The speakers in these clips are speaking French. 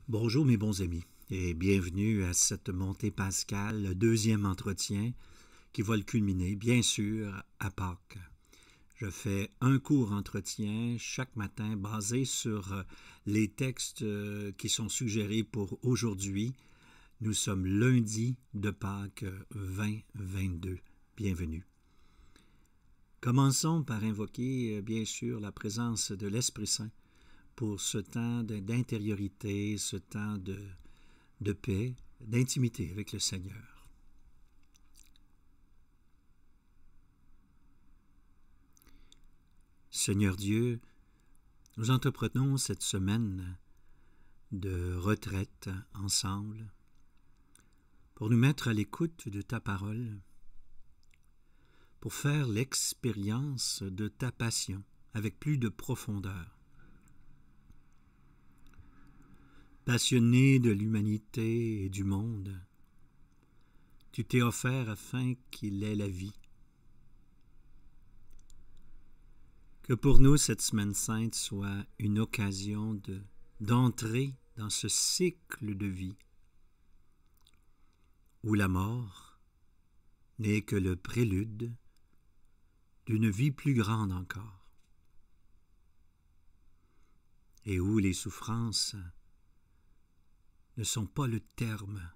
Bonjour mes bons amis et bienvenue à cette montée pascale, le deuxième entretien qui va le culminer, bien sûr, à Pâques. Je fais un court entretien chaque matin basé sur les textes qui sont suggérés pour aujourd'hui. Nous sommes lundi de Pâques 2022. Bienvenue. Commençons par invoquer, bien sûr, la présence de l'Esprit Saint pour ce temps d'intériorité, ce temps de paix, d'intimité avec le Seigneur. Seigneur Dieu, nous entreprenons cette semaine de retraite ensemble pour nous mettre à l'écoute de ta parole, pour faire l'expérience de ta passion avec plus de profondeur. Passionné de l'humanité et du monde, tu t'es offert afin qu'il ait la vie. Que pour nous, cette semaine sainte soit une occasion d'entrer dans ce cycle de vie où la mort n'est que le prélude d'une vie plus grande encore et où les souffrances ne sont pas le terme.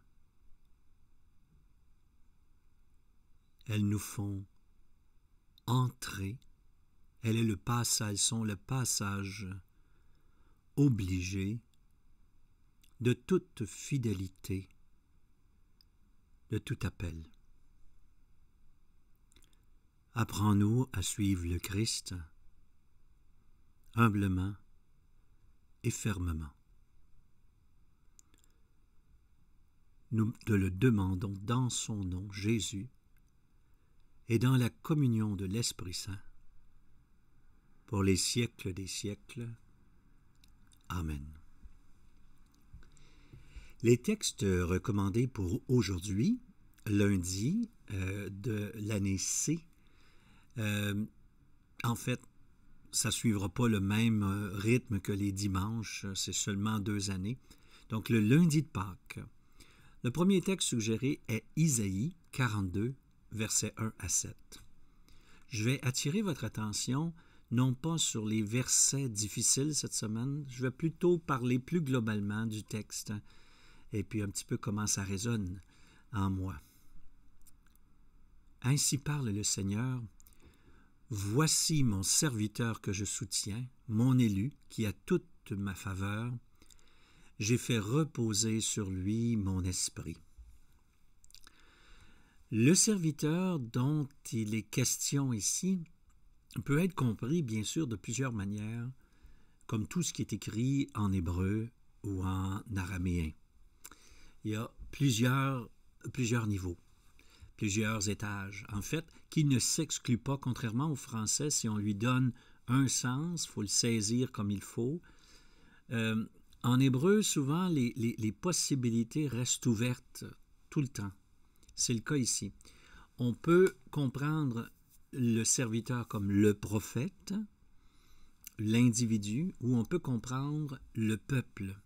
Elles nous font entrer. Elles sont le passage obligé de toute fidélité, de tout appel. Apprends-nous à suivre le Christ humblement et fermement. Nous te le demandons dans son nom, Jésus, et dans la communion de l'Esprit Saint, pour les siècles des siècles. Amen. Les textes recommandés pour aujourd'hui, lundi de l'année C, en fait, ça ne suivra pas le même rythme que les dimanches, c'est seulement 2 années. Donc le lundi de Pâques. Le premier texte suggéré est Isaïe 42, versets 1 à 7. Je vais attirer votre attention non pas sur les versets difficiles cette semaine, je vais plutôt parler plus globalement du texte et puis un petit peu comment ça résonne en moi. Ainsi parle le Seigneur, « Voici mon serviteur que je soutiens, mon élu qui a toute ma faveur. J'ai fait reposer sur lui mon esprit. » Le serviteur dont il est question ici peut être compris, bien sûr, de plusieurs manières, comme tout ce qui est écrit en hébreu ou en araméen. Il y a plusieurs niveaux, plusieurs étages, en fait, qui ne s'excluent pas, contrairement au français, si on lui donne un sens, il faut le saisir comme il faut. En hébreu, souvent, les possibilités restent ouvertes tout le temps. C'est le cas ici. On peut comprendre le serviteur comme le prophète, l'individu, ou on peut comprendre le peuple.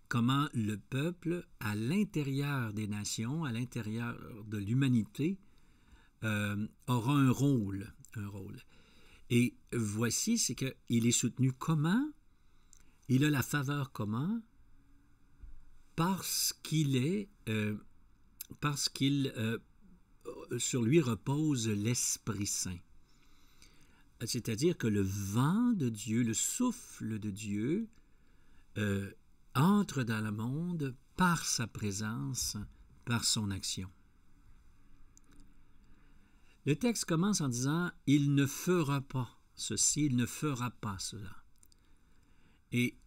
Comment le peuple, à l'intérieur des nations, à l'intérieur de l'humanité, aura un rôle. Et voici, c'est qu'il est soutenu comment? Il a la faveur comment? Parce qu'il sur lui repose l'Esprit Saint. C'est-à-dire que le vent de Dieu, le souffle de Dieu, entre dans le monde par sa présence, par son action. Le texte commence en disant « Il ne fera pas ceci, il ne fera pas cela ». Et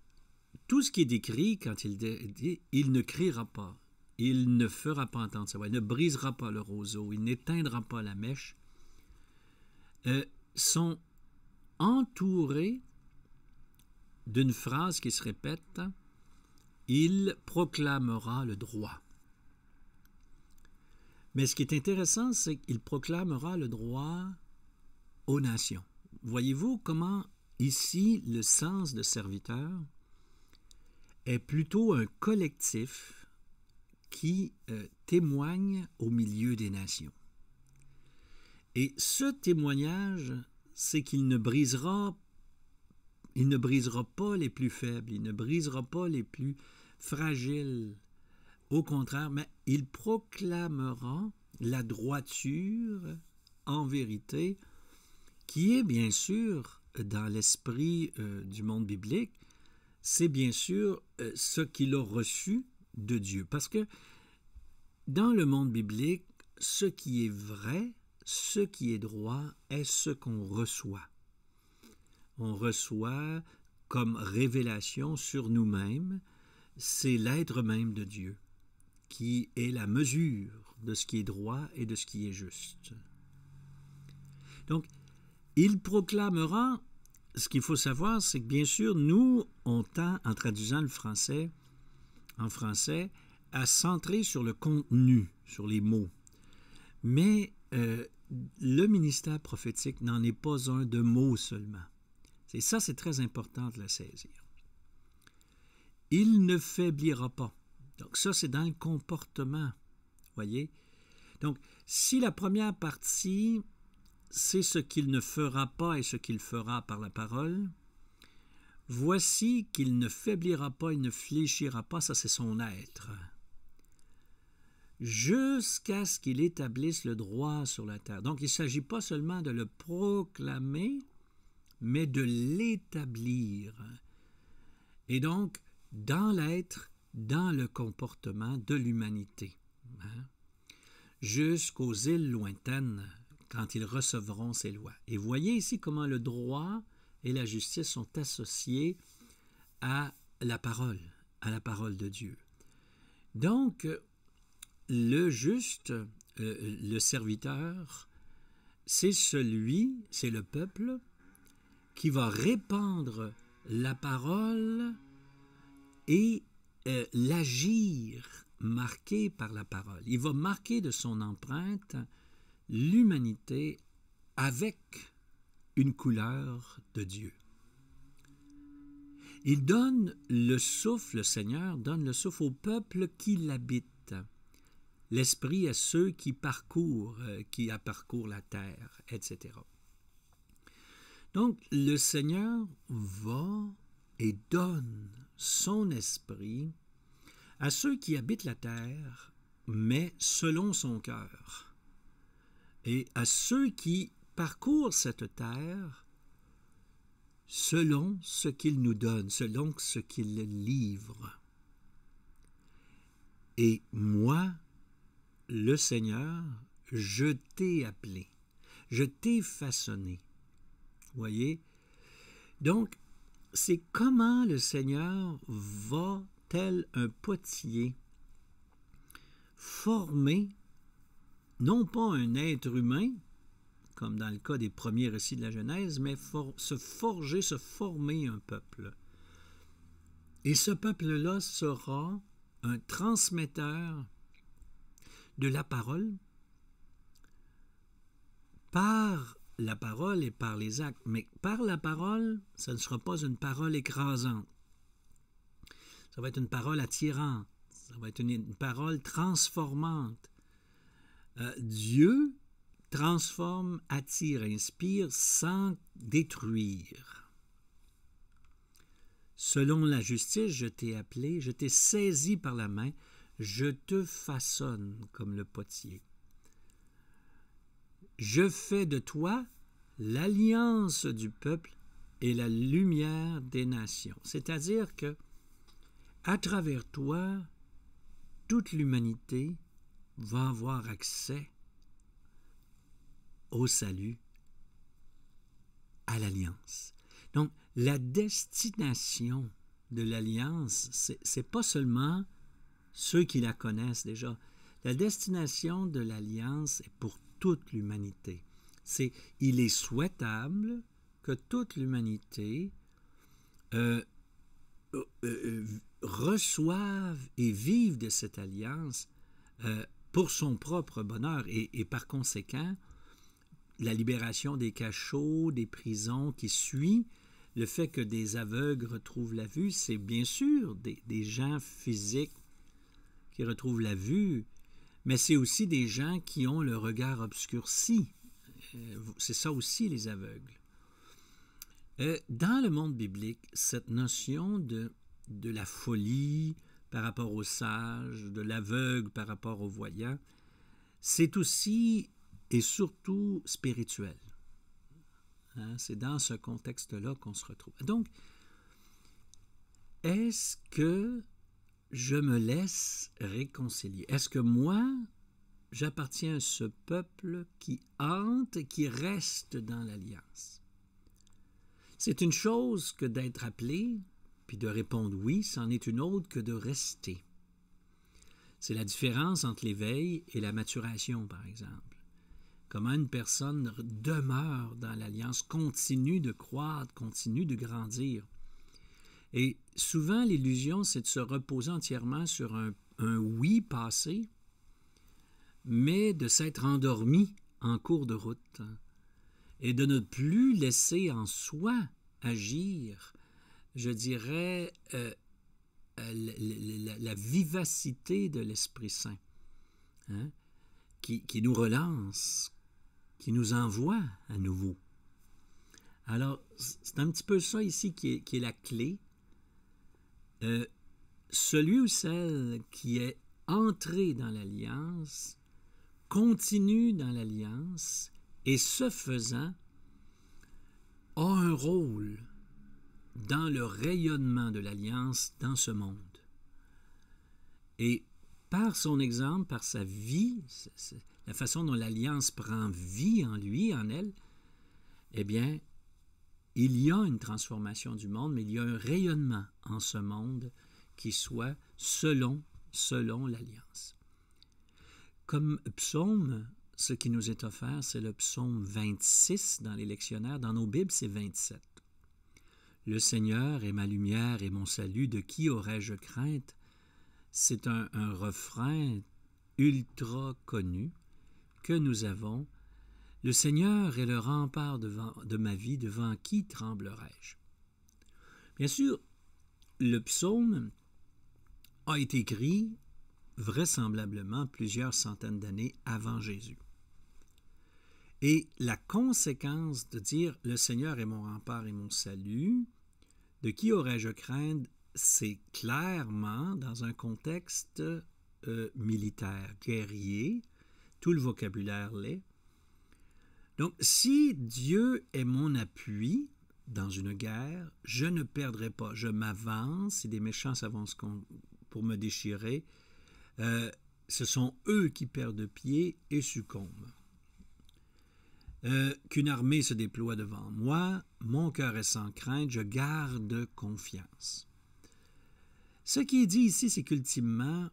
tout ce qui est décrit quand il dit « Il ne criera pas », il ne fera pas entendre sa voix, il ne brisera pas le roseau, il n'éteindra pas la mèche, sont entourés d'une phrase qui se répète « Il proclamera le droit ». Mais ce qui est intéressant, c'est qu'il proclamera le droit aux nations. Voyez-vous comment, ici, le sens de serviteur est plutôt un collectif qui témoigne au milieu des nations. Et ce témoignage, c'est qu'il ne brisera pas les plus faibles, il ne brisera pas les plus fragiles. Au contraire, mais il proclamera la droiture en vérité, qui est bien sûr, dans l'esprit du monde biblique, c'est bien sûr ce qu'il a reçu de Dieu. Parce que dans le monde biblique, ce qui est vrai, ce qui est droit, est ce qu'on reçoit. On reçoit comme révélation sur nous-mêmes, c'est l'être même de Dieu, qui est la mesure de ce qui est droit et de ce qui est juste. Donc, il proclamera, ce qu'il faut savoir, c'est que bien sûr, nous, on tend, en traduisant le français, en français, à centrer sur le contenu, sur les mots. Mais le ministère prophétique n'en est pas un de mots seulement. Et ça, c'est très important de le saisir. Il ne faiblira pas. Donc ça, c'est dans le comportement, voyez. Donc, si la première partie, c'est ce qu'il ne fera pas et ce qu'il fera par la parole, voici qu'il ne faiblira pas, il ne fléchira pas, ça c'est son être, jusqu'à ce qu'il établisse le droit sur la terre. Donc, il ne s'agit pas seulement de le proclamer, mais de l'établir. Et donc, dans l'être, dans le comportement de l'humanité, jusqu'aux îles lointaines, quand ils recevront ces lois. Et voyez ici comment le droit et la justice sont associés à la parole de Dieu. Donc, le juste, le serviteur, c'est le peuple qui va répandre la parole et l'agir marqué par la parole. Il va marquer de son empreinte l'humanité avec une couleur de Dieu. Il donne le souffle, le Seigneur donne le souffle au peuple qui l'habite, l'esprit à ceux qui parcourent la terre, etc. Donc, le Seigneur va et donne son esprit à ceux qui habitent la terre, mais selon son cœur, et à ceux qui parcourent cette terre selon ce qu'il nous donne, selon ce qu'il livre. Et moi, le Seigneur, je t'ai appelé, je t'ai façonné. Voyez? Donc, c'est comment le Seigneur va, tel un potier, former, non pas un être humain, comme dans le cas des premiers récits de la Genèse, mais se former un peuple. Et ce peuple-là sera un transmetteur de la parole par la parole et par les actes. Mais par la parole, ça ne sera pas une parole écrasante. Ça va être une parole attirante. Ça va être une parole transformante. Dieu transforme, attire, inspire sans détruire. Selon la justice, je t'ai appelé, je t'ai saisi par la main, je te façonne comme le potier. Je fais de toi l'alliance du peuple et la lumière des nations. C'est-à-dire que, à travers toi, toute l'humanité va avoir accès au salut, à l'alliance. Donc, la destination de l'alliance, c'est pas seulement ceux qui la connaissent déjà. La destination de l'alliance est pour toute l'humanité. Il est souhaitable que toute l'humanité reçoive et vive de cette alliance pour son propre bonheur et par conséquent, la libération des cachots, des prisons qui suit le fait que des aveugles retrouvent la vue, c'est bien sûr des gens physiques qui retrouvent la vue, mais c'est aussi des gens qui ont le regard obscurci. C'est ça aussi, les aveugles. Dans le monde biblique, cette notion de la folie par rapport au sage, de l'aveugle par rapport au voyant, c'est aussi et surtout spirituel. Hein? C'est dans ce contexte-là qu'on se retrouve. Donc, est-ce que je me laisse réconcilier? Est-ce que moi, j'appartiens à ce peuple qui hante et qui reste dans l'alliance? C'est une chose que d'être appelé, puis de répondre oui, c'en est une autre que de rester. C'est la différence entre l'éveil et la maturation, par exemple. Comment une personne demeure dans l'alliance, continue de croître, continue de grandir. Et souvent, l'illusion, c'est de se reposer entièrement sur un oui passé, mais de s'être endormi en cours de route et de ne plus laisser en soi agir, je dirais, la vivacité de l'Esprit Saint, hein, qui nous relance, qui nous envoie à nouveau. Alors, c'est un petit peu ça ici qui est la clé. Celui ou celle qui est entré dans l'alliance continue dans l'alliance et ce faisant a un rôle dans le rayonnement de l'alliance dans ce monde. Et par son exemple, par sa vie, la façon dont l'alliance prend vie en lui, en elle, eh bien, il y a une transformation du monde, mais il y a un rayonnement en ce monde qui soit selon l'alliance. Comme psaume, ce qui nous est offert, c'est le psaume 26 dans les lectionnaires. Dans nos Bibles, c'est 27. Le Seigneur est ma lumière et mon salut, de qui aurais-je crainte? C'est un refrain ultra connu que nous avons. Le Seigneur est le rempart de ma vie, devant qui tremblerai-je? Bien sûr, le psaume a été écrit vraisemblablement plusieurs centaines d'années avant Jésus. Et la conséquence de dire « Le Seigneur est mon rempart et mon salut », de qui aurais-je craindre, c'est clairement dans un contexte militaire, guerrier, tout le vocabulaire l'est. Donc, si Dieu est mon appui dans une guerre, je ne perdrai pas. Je m'avance, si des méchants s'avancent pour me déchirer, ce sont eux qui perdent pied et succombent. Qu'une armée se déploie devant moi, mon cœur est sans crainte, je garde confiance. Ce qui est dit ici, c'est qu'ultimement,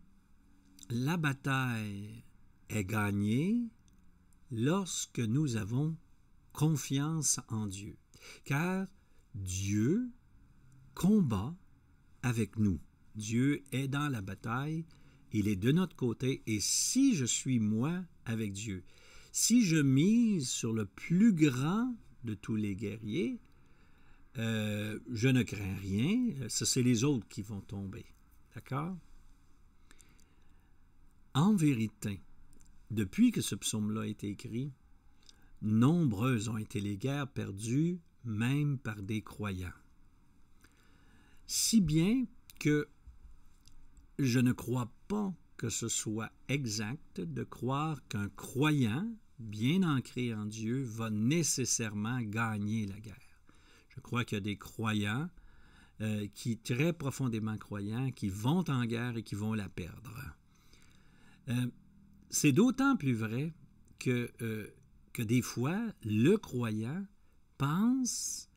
la bataille est gagnée lorsque nous avons confiance en Dieu. Car Dieu combat avec nous. Dieu est dans la bataille, il est de notre côté, et si je suis moi avec Dieu, si je mise sur le plus grand de tous les guerriers, je ne crains rien, c'est les autres qui vont tomber. D'accord? En vérité, depuis que ce psaume-là a été écrit, nombreuses ont été les guerres perdues, même par des croyants. Si bien que je ne crois pas que ce soit exact de croire qu'un croyant, bien ancré en Dieu, va nécessairement gagner la guerre. Je crois qu'il y a des croyants qui, très profondément croyants, qui vont en guerre et qui vont la perdre. C'est d'autant plus vrai que des fois, le croyant pense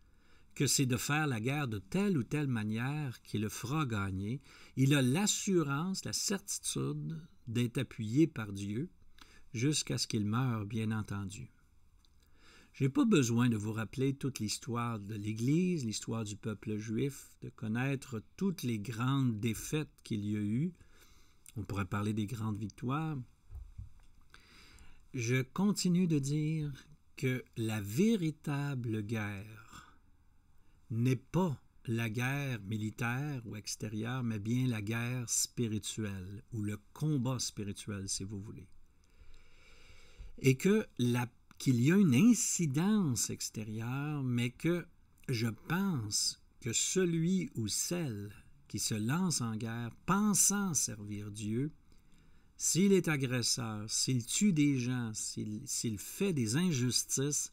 que c'est de faire la guerre de telle ou telle manière qu'il le fera gagner. Il a l'assurance, la certitude d'être appuyé par Dieu jusqu'à ce qu'il meure, bien entendu. Je n'ai pas besoin de vous rappeler toute l'histoire de l'Église, l'histoire du peuple juif, de connaître toutes les grandes défaites qu'il y a eu. On pourrait parler des grandes victoires. Je continue de dire que la véritable guerre n'est pas la guerre militaire ou extérieure, mais bien la guerre spirituelle ou le combat spirituel, si vous voulez. Et qu'il y a une incidence extérieure, mais que je pense que celui ou celle qui se lance en guerre pensant servir Dieu, s'il est agresseur, s'il tue des gens, s'il fait des injustices,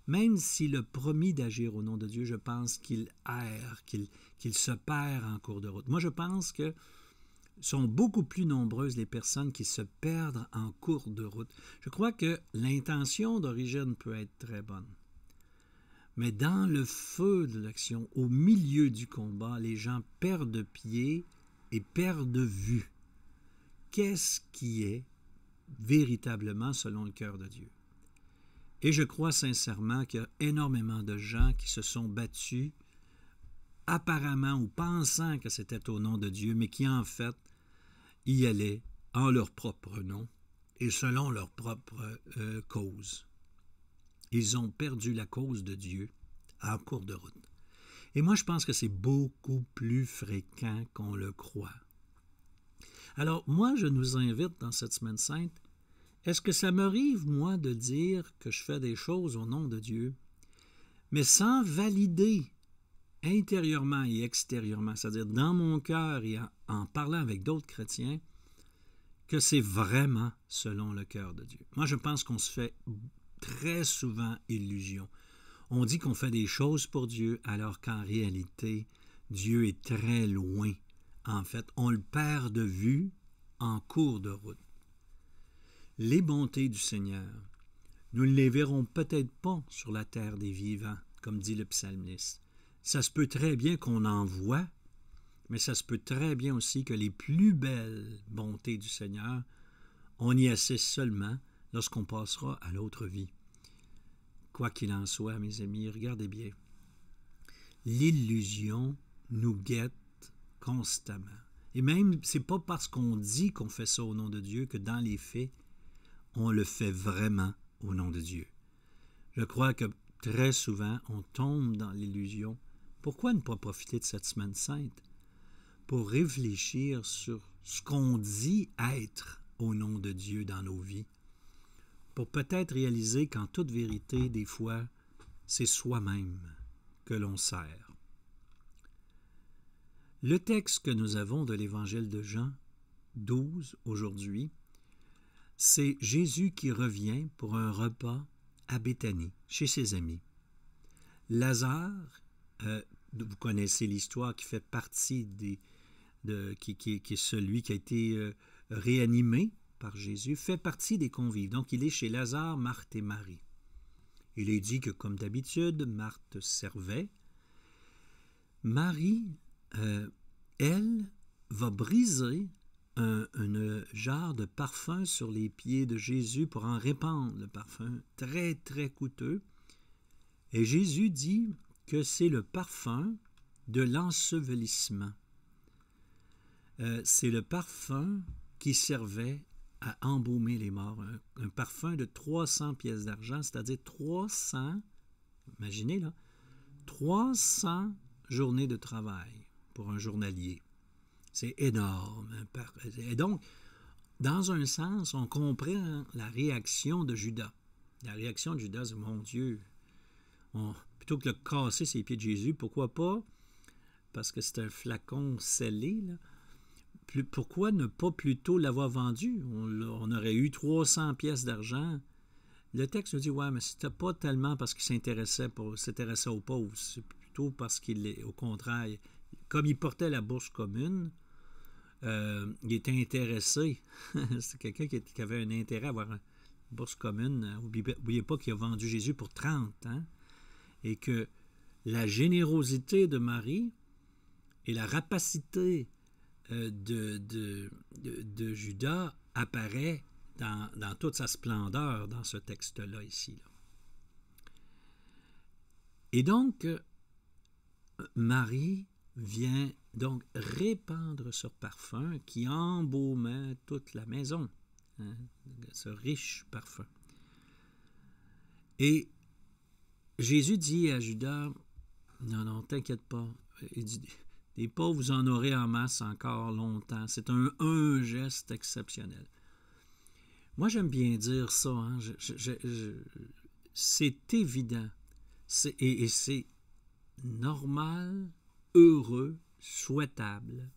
même s'il a promis d'agir au nom de Dieu, je pense qu'il erre, qu'il se perd en cours de route. Moi, je pense que sont beaucoup plus nombreuses les personnes qui se perdent en cours de route. Je crois que l'intention d'origine peut être très bonne. Mais dans le feu de l'action, au milieu du combat, les gens perdent pied et perdent vue. Qu'est-ce qui est véritablement selon le cœur de Dieu? Et je crois sincèrement qu'il y a énormément de gens qui se sont battus apparemment ou pensant que c'était au nom de Dieu, mais qui en fait y allaient en leur propre nom et selon leur propre cause. Ils ont perdu la cause de Dieu en cours de route. Et moi, je pense que c'est beaucoup plus fréquent qu'on le croit. Alors, moi, je nous invite dans cette Semaine sainte, est-ce que ça m'arrive, moi, de dire que je fais des choses au nom de Dieu, mais sans valider intérieurement et extérieurement, c'est-à-dire dans mon cœur et en parlant avec d'autres chrétiens, que c'est vraiment selon le cœur de Dieu. Moi, je pense qu'on se fait très souvent illusion. On dit qu'on fait des choses pour Dieu, alors qu'en réalité, Dieu est très loin. En fait, on le perd de vue en cours de route. Les bontés du Seigneur, nous ne les verrons peut-être pas sur la terre des vivants, comme dit le psalmiste. Ça se peut très bien qu'on en voit, mais ça se peut très bien aussi que les plus belles bontés du Seigneur, on y assiste seulement lorsqu'on passera à l'autre vie. Quoi qu'il en soit, mes amis, regardez bien. L'illusion nous guette constamment. Et même, c'est pas parce qu'on dit qu'on fait ça au nom de Dieu que dans les faits, on le fait vraiment au nom de Dieu. Je crois que très souvent, on tombe dans l'illusion. Pourquoi ne pas profiter de cette Semaine sainte pour réfléchir sur ce qu'on dit être au nom de Dieu dans nos vies, pour peut-être réaliser qu'en toute vérité, des fois, c'est soi-même que l'on sert. Le texte que nous avons de l'Évangile de Jean 12 aujourd'hui, c'est Jésus qui revient pour un repas à Béthanie, chez ses amis. Lazare, vous connaissez l'histoire, qui fait partie qui est celui qui a été réanimé par Jésus, fait partie des convives. Donc, il est chez Lazare, Marthe et Marie. Il est dit que, comme d'habitude, Marthe servait. Marie, elle, va briser un jarre de parfum sur les pieds de Jésus pour en répandre le parfum très, très coûteux. Et Jésus dit que c'est le parfum de l'ensevelissement. C'est le parfum qui servait à embaumer les morts. Un parfum de 300 pièces d'argent, c'est-à-dire 300, imaginez là, 300 journées de travail pour un journalier. C'est énorme. Et donc, dans un sens, on comprend la réaction de Judas. La réaction de Judas, c'est « Mon Dieu, plutôt que de casser ses pieds de Jésus, pourquoi pas, parce que c'est un flacon scellé, là, pourquoi ne pas plutôt l'avoir vendu? On aurait eu 300 pièces d'argent. » Le texte nous dit « Ouais, mais c'était pas tellement parce qu'il s'intéressait aux pauvres, c'est plutôt parce au contraire, comme il portait la bourse commune, il était intéressé. C'est quelqu'un qui avait un intérêt à avoir une bourse commune. N'oubliez pas qu'il a vendu Jésus pour 30 ans et que la générosité de Marie et la rapacité de Judas apparaît dans toute sa splendeur dans ce texte-là ici. Là. Et donc, Marie vient donc répandre ce parfum qui embaumait toute la maison, hein, ce riche parfum. Et Jésus dit à Judas, Non, non, t'inquiète pas. Il dit, des pauvres, vous en aurez en masse encore longtemps. C'est un geste exceptionnel. Moi, j'aime bien dire ça. Hein. C'est évident. Et c'est normal, heureux, souhaitable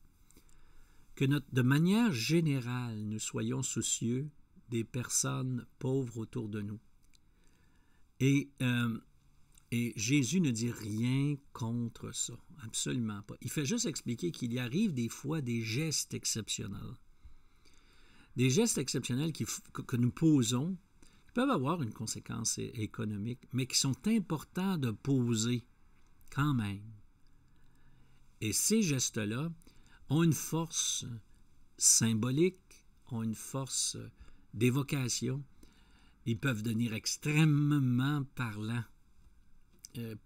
que de manière générale, nous soyons soucieux des personnes pauvres autour de nous. Et Jésus ne dit rien contre ça, absolument pas. Il fait juste expliquer qu'il y arrive des fois des gestes exceptionnels. Des gestes exceptionnels que nous posons, qui peuvent avoir une conséquence économique, mais qui sont importants de poser quand même. Et ces gestes-là ont une force symbolique, ont une force d'évocation. Ils peuvent devenir extrêmement parlants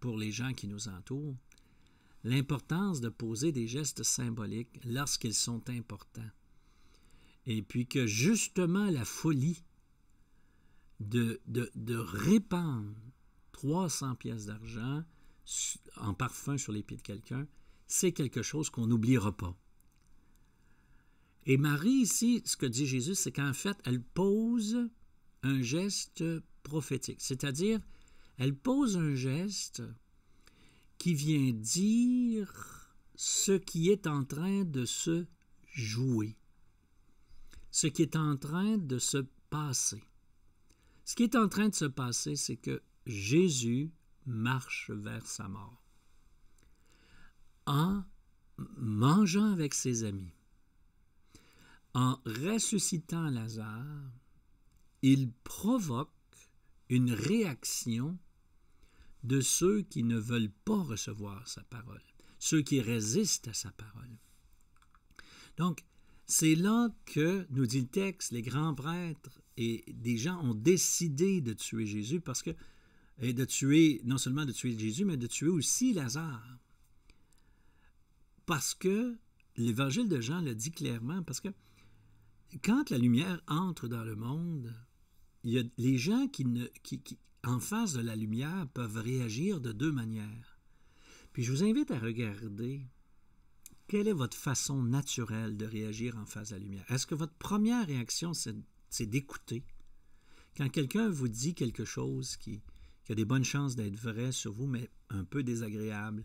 pour les gens qui nous entourent. L'importance de poser des gestes symboliques lorsqu'ils sont importants. Et puis que justement la folie de répandre 300 pièces d'argent en parfum sur les pieds de quelqu'un, c'est quelque chose qu'on n'oubliera pas. Et Marie, ici, ce que dit Jésus, c'est qu'en fait, elle pose un geste prophétique. C'est-à-dire, elle pose un geste qui vient dire ce qui est en train de se jouer, ce qui est en train de se passer. Ce qui est en train de se passer, c'est que Jésus marche vers sa mort. En mangeant avec ses amis, en ressuscitant Lazare, il provoque une réaction de ceux qui ne veulent pas recevoir sa parole, ceux qui résistent à sa parole. Donc, c'est là que, nous dit le texte, les grands prêtres et des gens ont décidé de tuer Jésus et de tuer, non seulement de tuer Jésus, mais de tuer aussi Lazare. Parce que l'Évangile de Jean le dit clairement, parce que quand la lumière entre dans le monde, il y a les gens qui en face de la lumière peuvent réagir de deux manières. Puis je vous invite à regarder quelle est votre façon naturelle de réagir en face de la lumière. Est-ce que votre première réaction, c'est d'écouter? Quand quelqu'un vous dit quelque chose qui a des bonnes chances d'être vrai sur vous, mais un peu désagréable,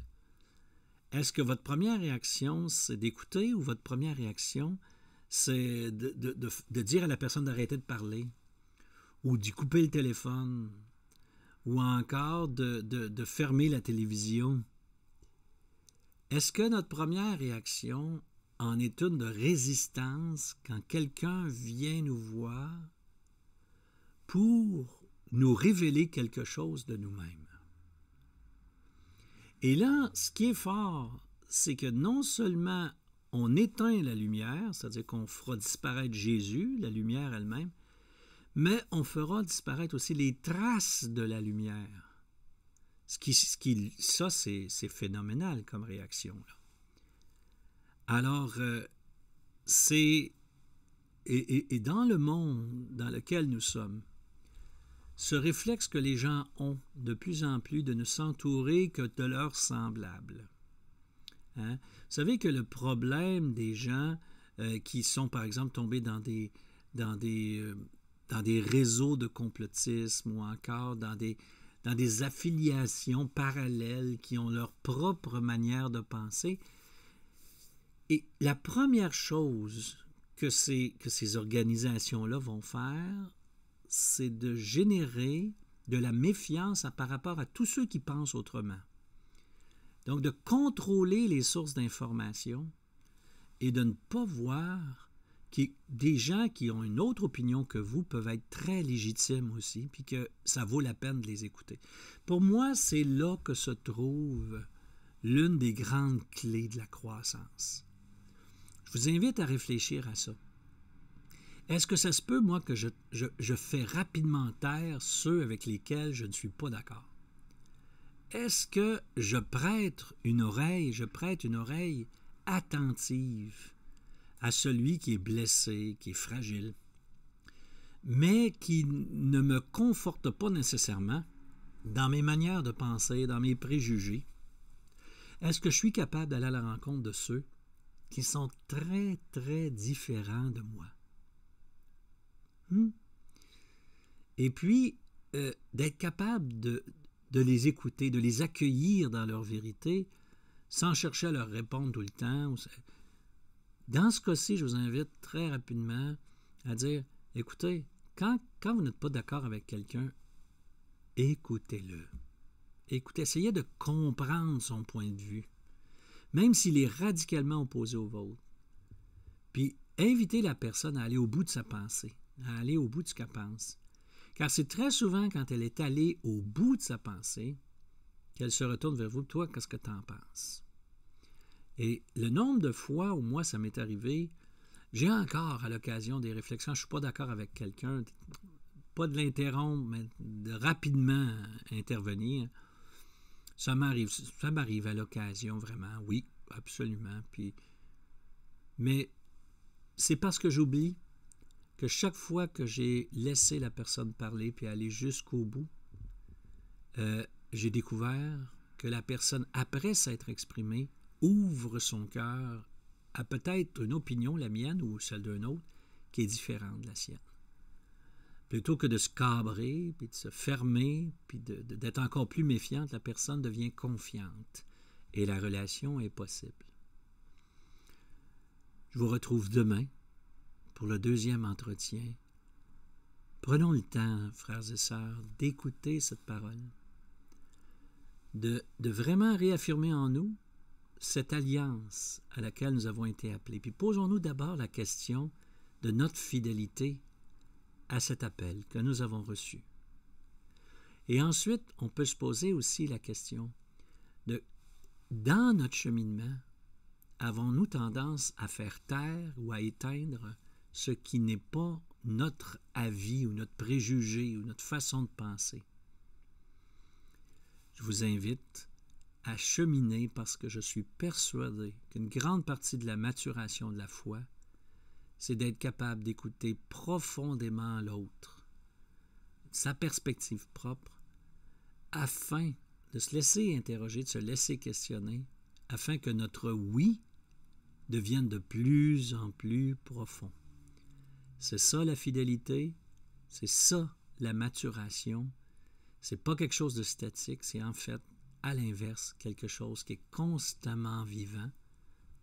est-ce que votre première réaction, c'est d'écouter ou votre première réaction, c'est de dire à la personne d'arrêter de parler ou d'y couper le téléphone ou encore de fermer la télévision? Est-ce que notre première réaction en est une de résistance quand quelqu'un vient nous voir pour nous révéler quelque chose de nous-mêmes? Et là, ce qui est fort, c'est que non seulement on éteint la lumière, c'est-à-dire qu'on fera disparaître Jésus, la lumière elle-même, mais on fera disparaître aussi les traces de la lumière. Ça, c'est phénoménal comme réaction, là. Alors, c'est... Et dans le monde dans lequel nous sommes, ce réflexe que les gens ont de plus en plus de ne s'entourer que de leurs semblables. Hein? Vous savez que le problème des gens qui sont, par exemple, tombés dans des réseaux de complotisme ou encore dans des affiliations parallèles qui ont leur propre manière de penser. Et la première chose que ces organisations-là vont faire, c'est de générer de la méfiance par rapport à tous ceux qui pensent autrement. Donc, de contrôler les sources d'information et de ne pas voir que des gens qui ont une autre opinion que vous peuvent être très légitimes aussi, puis que ça vaut la peine de les écouter. Pour moi, c'est là que se trouve l'une des grandes clés de la croissance. Je vous invite à réfléchir à ça. Est-ce que ça se peut, moi, que je fais rapidement taire ceux avec lesquels je ne suis pas d'accord? Est-ce que je prête une oreille attentive à celui qui est blessé, qui est fragile, mais qui ne me conforte pas nécessairement dans mes manières de penser, dans mes préjugés, Est-ce que je suis capable d'aller à la rencontre de ceux qui sont très, très différents de moi? Et puis, d'être capable de les écouter, de les accueillir dans leur vérité, sans chercher à leur répondre tout le temps. Dans ce cas-ci, je vous invite très rapidement à dire, écoutez, quand vous n'êtes pas d'accord avec quelqu'un, écoutez-le. Écoutez, essayez de comprendre son point de vue, même s'il est radicalement opposé au vôtre. Puis, invitez la personne à aller au bout de sa pensée, à aller au bout de ce qu'elle pense. Car c'est très souvent quand elle est allée au bout de sa pensée qu'elle se retourne vers vous. Toi, qu'est-ce que tu en penses? Et le nombre de fois où moi, ça m'est arrivé, j'ai encore à l'occasion des réflexions, je ne suis pas d'accord avec quelqu'un, pas de l'interrompre, mais de rapidement intervenir. Ça m'arrive à l'occasion, vraiment, oui, absolument. Mais c'est parce que j'oublie que chaque fois que j'ai laissé la personne parler puis aller jusqu'au bout, j'ai découvert que la personne, après s'être exprimée, ouvre son cœur à peut-être une opinion, la mienne ou celle d'un autre, qui est différente de la sienne. Plutôt que de se cabrer, puis de se fermer, puis d'être encore plus méfiante, la personne devient confiante et la relation est possible. Je vous retrouve demain pour le deuxième entretien. Prenons le temps, frères et sœurs, d'écouter cette parole, de vraiment réaffirmer en nous cette alliance à laquelle nous avons été appelés. Puis posons-nous d'abord la question de notre fidélité à cet appel que nous avons reçu. Et ensuite, on peut se poser aussi la question de, dans notre cheminement, avons-nous tendance à faire taire ou à éteindre ce qui n'est pas notre avis ou notre préjugé ou notre façon de penser? Je vous invite à cheminer parce que je suis persuadé qu'une grande partie de la maturation de la foi, c'est d'être capable d'écouter profondément l'autre, sa perspective propre, afin de se laisser interroger, de se laisser questionner, afin que notre oui devienne de plus en plus profond. C'est ça la fidélité, c'est ça la maturation. C'est pas quelque chose de statique, c'est en fait, à l'inverse, quelque chose qui est constamment vivant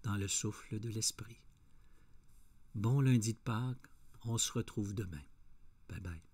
dans le souffle de l'esprit. Bon lundi de Pâques, on se retrouve demain. Bye bye.